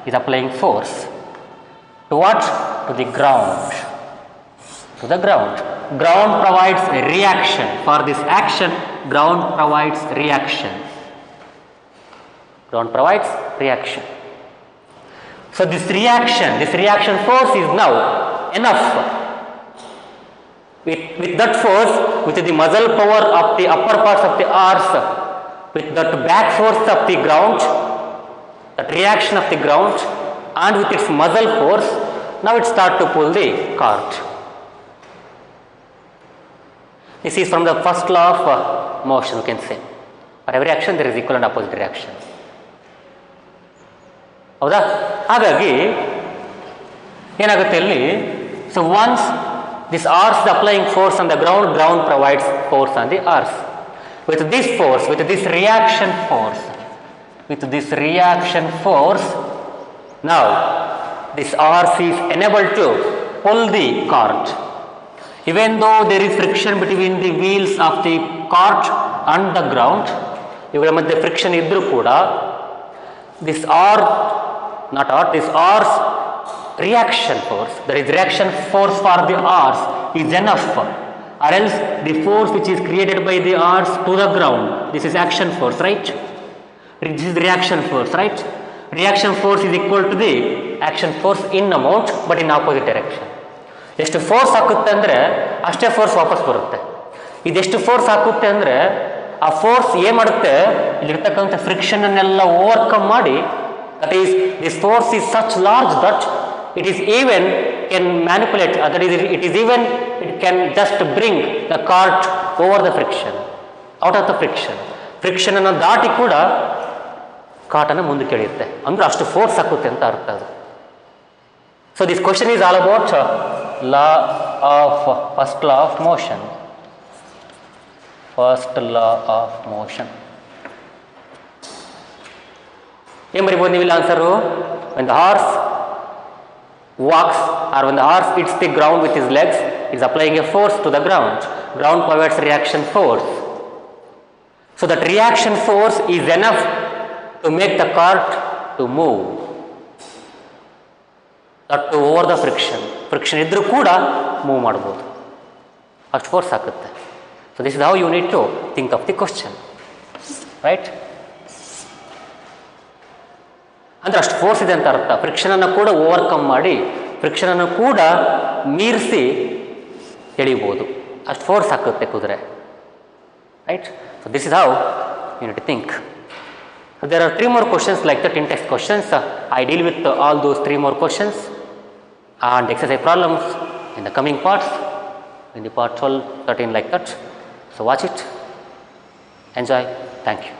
is applying force to what? To the ground. To the ground. Ground provides a reaction. For this action, ground provides reaction. Ground provides reaction. So this reaction force is now enough. With that force, with the muscle power of the upper parts of the horse, with that back force of the ground, that reaction of the ground, and with its muscle force, now it starts to pull the cart. This is from the first law of motion, you can say. For every action, there is equal and opposite reaction. ಹೌದಾ? ಹಾಗಾಗಿ ಏನಾಗುತ್ತೆ ಇಲ್ಲಿ? So once this horse is applying force on the ground, ground provides force on the horse. With this force, with this reaction force, now this horse is enabled to pull the cart. Even though there is friction between the wheels of the cart and the ground, ಇವುಗಳ ಮಧ್ಯೆ friction ಇದ್ರೂ ಕೂಡ this horse reaction force, that is reaction force for the horse is enough, or else the force which is created by the horse to the ground, this is action force, right? This is reaction force, right? Reaction force is equal to the action force in amount but in opposite direction. ಎಷ್ಟು force ಹಾಕುತ್ತೆ ಅಂದರೆ ಅಷ್ಟೇ force ವಾಪಸ್ ಬರುತ್ತೆ. ಇದೆಷ್ಟು force ಹಾಕುತ್ತೆ ಅಂದರೆ ಆ ಫೋರ್ಸ್ ಏನು ಮಾಡುತ್ತೆ, ಇಲ್ಲಿರ್ತಕ್ಕಂಥ ಫ್ರಿಕ್ಷನನ್ನೆಲ್ಲ ಓವರ್ಕಮ್ ಮಾಡಿ, that is, this force is such large that it is even can manipulate, it can just bring the cart over the friction. Out of the ಫ್ರಿಕ್ಷನನ್ನು ದಾಟಿ ಕೂಡ ಕಾಟನ್ನು ಮುಂದಕ್ಕೆ ಎಳೆಯುತ್ತೆ, ಅಂದರೆ ಅಷ್ಟು ಫೋರ್ಸ್ ಹಾಕುತ್ತೆ ಅಂತ ಅರ್ಥ ಅದು. So this question is all about first law of motion. First law of motion ಏನು ಬರಿಬೋದು ನೀವು ಇಲ್ಲಿ answer? when the horse walks or when the horse hits the ground with his legs, he is applying a force to the ground. Ground provides reaction force. So that reaction force is enough to make the cart to move. That to over the friction ಇದ್ರೂ ಕೂಡ move ಮಾಡ್ಬೋದು, ಅಷ್ಟು force ಆಗುತ್ತೆ. So this is how you need to think of the question, right? ಅಂದರೆ ಅಷ್ಟು force ಇದೆ ಅಂತ ಅರ್ಥ. ಫ್ರಿಕ್ಷನನ್ನು ಕೂಡ ಓವರ್ಕಮ್ ಮಾಡಿ, ಫ್ರಿಕ್ಷನನ್ನು ಕೂಡ ಮೀರಿಸಿ ಎಳಿಬೋದು, ಅಷ್ಟು ಫೋರ್ಸ್ ಹಾಕುತ್ತೆ ಕುದುರೆ, right? So this is how you need to think. There are 3 more questions like that in text questions. I deal with all those 3 more questions and exercise problems in the coming parts, in the part 12, 13 like that. So watch it, enjoy, thank you.